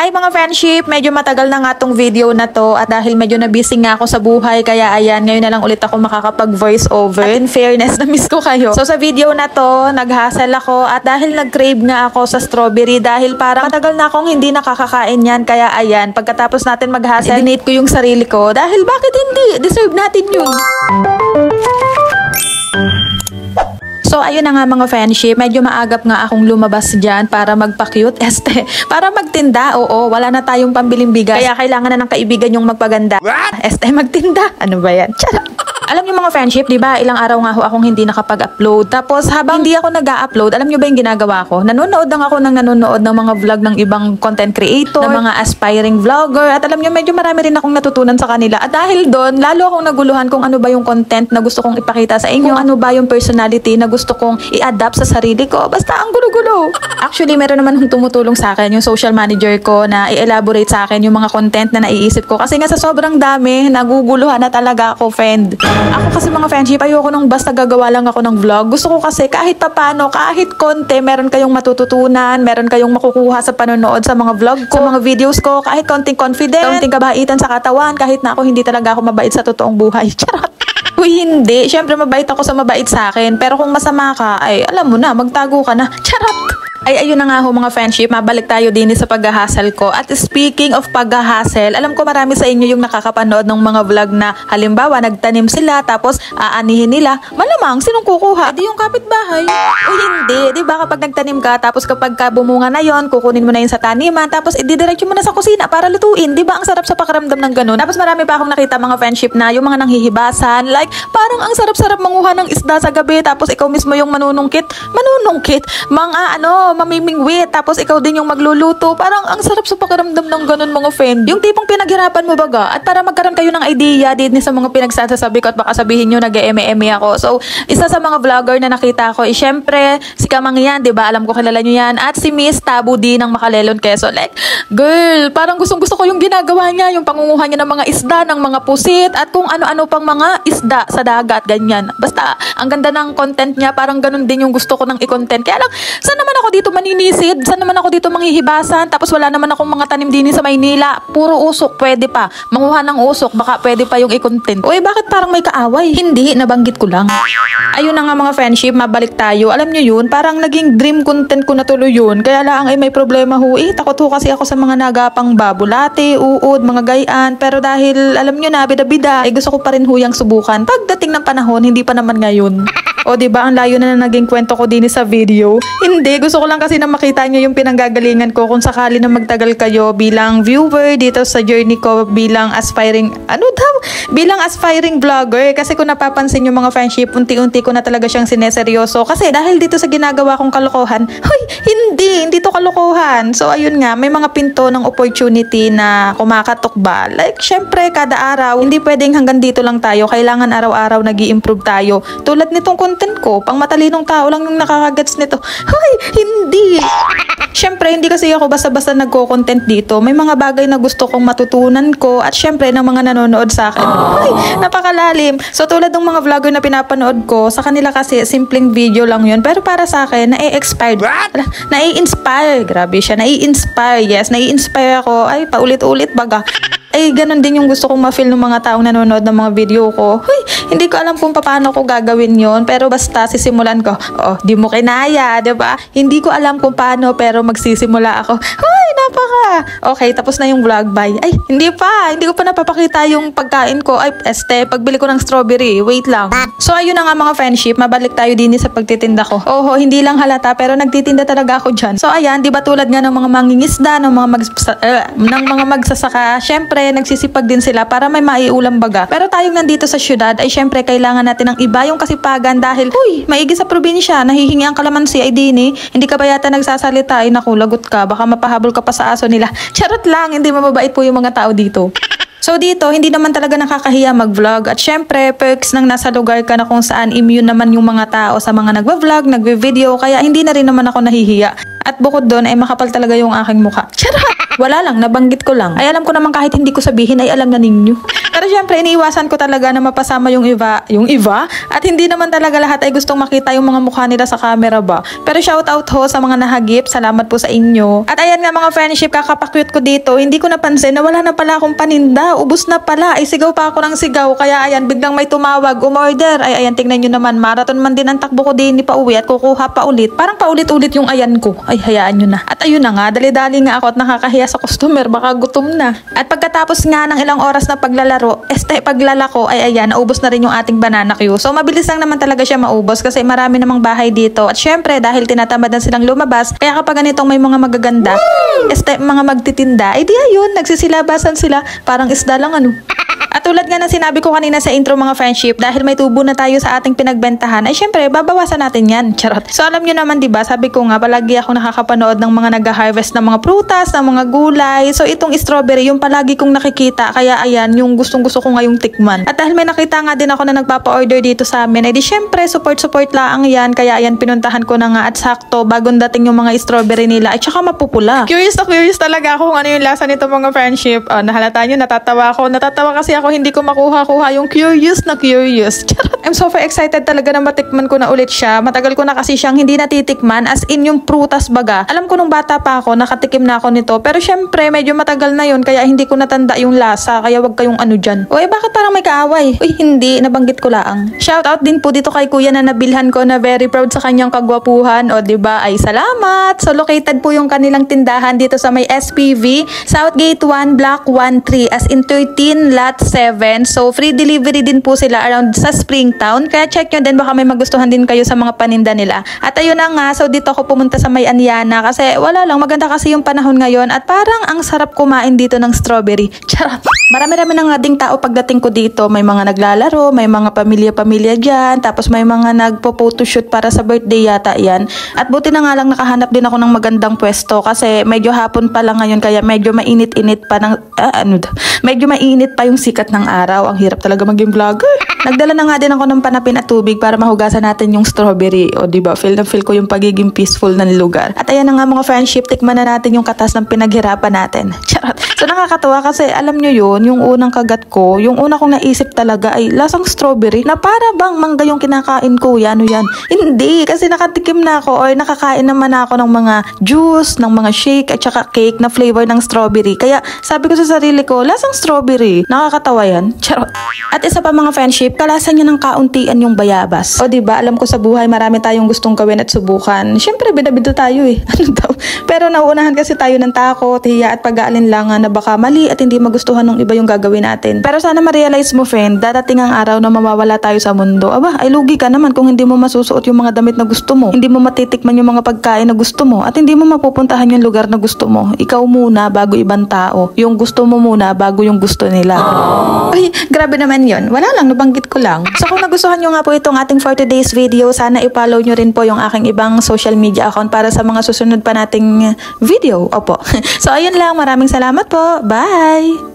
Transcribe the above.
Hi mga friendship! Medyo matagal na nga tong video na to at dahil medyo na-busy nga ako sa buhay kaya ayan, ngayon na lang ulit ako makakapag-voice over. At in fairness, na-miss ko kayo. So sa video na to, nag-hustle ako at dahil nag-crave nga ako sa strawberry dahil parang matagal na akong hindi nakakakain yan kaya ayan, pagkatapos natin mag-hustle, dinate ko yung sarili ko dahil bakit hindi? Deserve natin yun! So, ayun na nga mga friendship, medyo maagap nga akong lumabas dyan para magpa-cute, para magtinda, oo, wala na tayong pambiling bigas, kaya kailangan na ng kaibigan yung magpaganda. Magtinda, ano ba yan? Charot! Alam niyo mga friendship, di ba, ilang araw nga ho akong hindi nakapag-upload. Tapos habang hindi ako nag-upload, alam niyo ba yung ginagawa ko? Nanonood lang ako ng mga vlog ng ibang content creator, ng mga aspiring vlogger. At alam niyo, medyo marami rin akong natutunan sa kanila. At dahil doon, lalo akong naguluhan kung ano ba yung content na gusto kong ipakita sa inyo, kung ano ba yung personality na gusto kong i-adapt sa sarili ko. Basta ang gulo-gulo. Actually, meron naman yung tumutulong sa akin, yung social manager ko na i-elaborate sa akin yung mga content na naiisip ko. Kasi nga sa sobrang dami, naguguluhan na talaga ako, friend. Ako kasi mga friendship, ayoko nung basta gagawa lang ako ng vlog. Gusto ko kasi kahit papano, kahit konti, meron kayong matututunan, meron kayong makukuha sa panonood sa mga vlog ko, sa mga videos ko, kahit konting confident, konting kabaitan sa katawan, kahit na ako hindi talaga ako mabait sa totoong buhay. Charot! Uy, hindi. Siyempre, mabait ako sa mabait sa akin. Pero kung masama ka, ay alam mo na, magtago ka na. Charot! Ay, ayun na nga ho mga friendship, mabalik tayo din sa pag-hustle ko. At speaking of pag-hustle, alam ko marami sa inyo yung nakakapanood ng mga vlog na halimbawa, nagtanim sila, tapos aanihin nila. Malamang, sinong kukuha? Di yung kapitbahay. O hindi, di ba kapag nagtanim ka, tapos kapag bumunga na yon, kukunin mo na yun sa taniman, tapos ididiretso mo na sa kusina para lutuin. Di ba ang sarap sa pakiramdam ng ganun? Tapos marami pa akong nakita mga friendship na yung mga nanghihibasan, like parang ang sarap-sarap manguha ng isda sa gabi, tapos ikaw mismo yung manunungkit, mga mamimingwit, tapos ikaw din yung magluluto. Parang ang sarap sa pakiramdam ng ganun mga friend. Yung tipong pinaghirapan mo baga at para magkaroon kayo ng idea din sa mga pinagsasabi ko at baka sabihin nyo nag-eme-eme ako. So, isa sa mga vlogger na nakita ko, syempre, si Kamang yan, diba? Alam ko kilala nyo yan. At si Miss Tabu D ng Makalelon, Quezon. Like, girl, parang gustong-gusto ko yung ginagawa niya, yung pangunguha niya ng mga isda, ng mga pusit, at kung ano-ano pang mga isda sa dagat, ganyan. Basta, ang ganda ng content niya, parang ganun din yung gusto ko ng i-content. Kaya lang, saan naman ako dito maninisid? Saan naman ako dito manghihibasan? Tapos wala naman akong mga tanim din sa Maynila. Puro usok, pwede pa. Manguha ng usok, baka pwede pa yung i-content. Uy, bakit parang may kaaway? Hindi, nabanggit ko lang. Ayun na nga mga friendship, mabalik tayo. Alam nyo yun, parang naging dream content ko na tuloy yun. Kaya lang ay may problema ho. Takot ho kasi ako sa mga nagapang babulate, uod, mga gayaan. Pero dahil, alam nyo na, bida-bida, gusto ko pa rin huyang subukan. Pagdating ng panahon, hindi pa naman ngayon. O diba, ang layo na naging kwento ko din sa video. Hindi, gusto ko lang kasi na makita nyo yung pinanggagalingan ko kung sakali na magtagal kayo bilang viewer dito sa journey ko bilang aspiring, bilang aspiring vlogger. Kasi kung napapansin yung mga friendship, unti-unti ko na talaga siyang sineseryoso. Kasi dahil dito sa ginagawa kong kalokohan, hindi to kalokohan. So ayun nga, may mga pinto ng opportunity na kumakatok ba. Like, syempre, kada araw, hindi pwedeng hanggang dito lang tayo. Kailangan araw-araw nag-i-improve tayo. Tulad nitong content ko, pang matalinong tao lang yung nakakagets nito. Hindi! Syempre, hindi kasi ako basta-basta nagko-content dito. May mga bagay na gusto kong matutunan ko at syempre ng mga nanonood sa akin. Napakalalim. So, tulad ng mga vlogger na pinapanood ko, sa kanila kasi simpleng video lang yun. Pero para sa akin, nai-inspire. Grabe siya. Nai-inspire. Yes, nai-inspire ako. Ay, paulit-ulit baga. Ay, ganun din yung gusto kong ma-feel ng mga taong nanonood ng mga video ko. Hindi ko alam kung paano ko gagawin yon, pero basta sisimulan ko. Di mo kinaya, diba? Hindi ko alam kung paano, pero magsisimula ako. Napaka! Okay, tapos na yung vlog, bye. Ay, hindi ko pa napapakita yung pagkain ko. Ay, pagbili ko ng strawberry. Wait lang. So, ayun na nga mga friendship, mabalik tayo din sa pagtitinda ko. Hindi lang halata, pero nagtitinda talaga ako dyan. So, ayan, diba tulad nga ng mga mangingisda, ng mga magsasaka, syempre, nagsisipag din sila para may maiulam baga. Pero tayong nandito sa syudad ay syempre kailangan natin ng iba yung kasipagan dahil maigi sa probinsya, nahihingi ang kalamansi ay dini, hindi ka ba yata nagsasalita, ay naku, lagot ka, baka mapahabol ka pa sa aso nila. Charot lang, hindi mababait po yung mga tao dito. So dito, hindi naman talaga nakakahiya mag-vlog at syempre, perks ng nasa lugar ka na kung saan immune naman yung mga tao sa mga nagwa-vlog, nagwe-video, kaya hindi na rin naman ako nahihiya. At bukod doon ay makapal talaga yung aking mukha. Charot! Wala lang, nabanggit ko lang. Ay alam ko naman kahit hindi ko sabihin ay alam na ninyo. Pero syempre, iniiwasan ko talaga na mapasama yung iba, at hindi naman talaga lahat ay gustong makita yung mga mukha nila sa camera ba. Pero shoutout ho sa mga nahagip, salamat po sa inyo. At ayan nga mga friendship, kakapakyut ko dito, hindi ko napansin na wala na pala akong paninda, ubos na pala, ay sigaw pa ako ng sigaw, kaya ayan, biglang may tumawag, umorder, ay ayan, tingnan nyo naman, marathon man din ang takbo ko din ni pauwi at kukuha pa ulit. Parang paulit-ulit yung ayan ko, ay hayaan nyo na. At ayun na nga, dali-dali nga ako at nakakahiya sa customer, baka gutom na. At pagkatapos nga ng ilang oras na paglalaro, paglalako, ay ayan, naubos na rin yung ating banana queue. So mabilis lang naman talaga siya maubos kasi marami namang bahay dito. At syempre, dahil tinatamad na silang lumabas, kaya kapag ganitong may mga magaganda, mga magtitinda, di ayun, nagsisilabasan sila, parang isda lang ano. At tulad nga na sinabi ko kanina sa intro mga friendship, dahil may tubo na tayo sa ating pinagbentahan, ay syempre, babawasan natin yan. Charot. So alam nyo naman, diba, sabi ko nga, palagi ako nakakapanood ng mga nag-harvest ng mga prutas, ng mga gulay. So itong strawberry, yung palagi kong nakikita, kaya ayan, yung gustong-gusto ko ngayong tikman. At dahil may nakita nga din ako na nagpapa-order dito sa amin, ay di syempre, support lang yan. Kaya ayan, pinuntahan ko na nga at sakto, bagong dating yung mga strawberry nila, at saka mapupula. Curious talaga ako kung ano yung lasa nito mga friendship. Nahalata nyo, natatawa kasi ako hindi ko makuha yung curious. I'm so excited talaga na matikman ko na ulit siya. Matagal ko na kasi siyang hindi natitikman, as in yung prutas baga. Alam ko nung bata pa ako, nakatikim na ako nito. Pero syempre, medyo matagal na yun, kaya hindi ko natanda yung lasa. Kaya wag kayong ano dyan. Uy, bakit parang may kaaway? Uy, hindi, nabanggit ko lang. Shoutout din po dito kay kuya na nabilhan ko, na very proud sa kanyang kagwapuhan. O diba, ay salamat. So located po yung kanilang tindahan dito sa may SPV, Southgate 1, Block 13, as in 13, lot 7. So free delivery din po sila around sa Springtown. Kaya check nyo din, baka may magustuhan din kayo sa mga paninda nila. At ayun na nga, so dito ako pumunta sa may Aniana kasi wala lang, maganda kasi yung panahon ngayon at parang ang sarap kumain dito ng strawberry. Charot. Marami-rami na nga ding tao pagdating ko dito. May mga naglalaro, may mga pamilya-pamilya dyan, tapos may mga nagpo-photoshoot para sa birthday yata yan. At buti na nga lang nakahanap din ako ng magandang pwesto kasi medyo hapon pa lang ngayon, kaya medyo mainit-init pa ng medyo mainit pa yung sikat ng araw. Ang hirap talaga maging vlogger. Nagdala na nga din ako ng panapin at tubig para mahugasan natin yung strawberry. O diba, feel na feel ko yung pagiging peaceful ng lugar. At ayan na nga mga friendship, tikman na natin yung katas ng pinaghirapan natin. Charot. So nakakatawa kasi alam nyo yun, yung unang kagat ko, yung una kong naisip talaga ay lasang strawberry na para bang mangga yung kinakain ko. Yan o yan. Hindi, kasi nakatikim na ako or nakakain naman ako ng mga juice, ng mga shake at saka cake na flavor ng strawberry. Kaya sabi ko sa sarili ko, lasang strawberry. Nakakatawa yan. Charot. At isa pa mga friendship, kalasan nyo ng kauntian yung bayabas. O diba, alam ko sa buhay marami tayong gustong gawin at subukan. Siyempre, bida-bida tayo eh. Ano daw? Pero nauunahan kasi tayo ng takot, hiya at pag-aalinlangan na baka mali at hindi magustuhan ng iba yung gagawin natin. Pero sana ma-realize mo friend, dadating ang araw na mawawala tayo sa mundo. Aba, ay lugi ka naman kung hindi mo masusuot yung mga damit na gusto mo. Hindi mo matitikman yung mga pagkain na gusto mo. At hindi mo mapupuntahan yung lugar na gusto mo. Ikaw muna bago ibang tao. Yung gusto mo muna bago yung gusto nila. Ay, grabe naman yun. Wala lang, nabanggit ko lang. So kung nagustuhan nyo nga po itong ating for today's video, sana i-follow nyo rin po yung aking ibang social media account para sa mga susunod pa nating video. Opo. So ayun lang, maraming salamat po. Bye!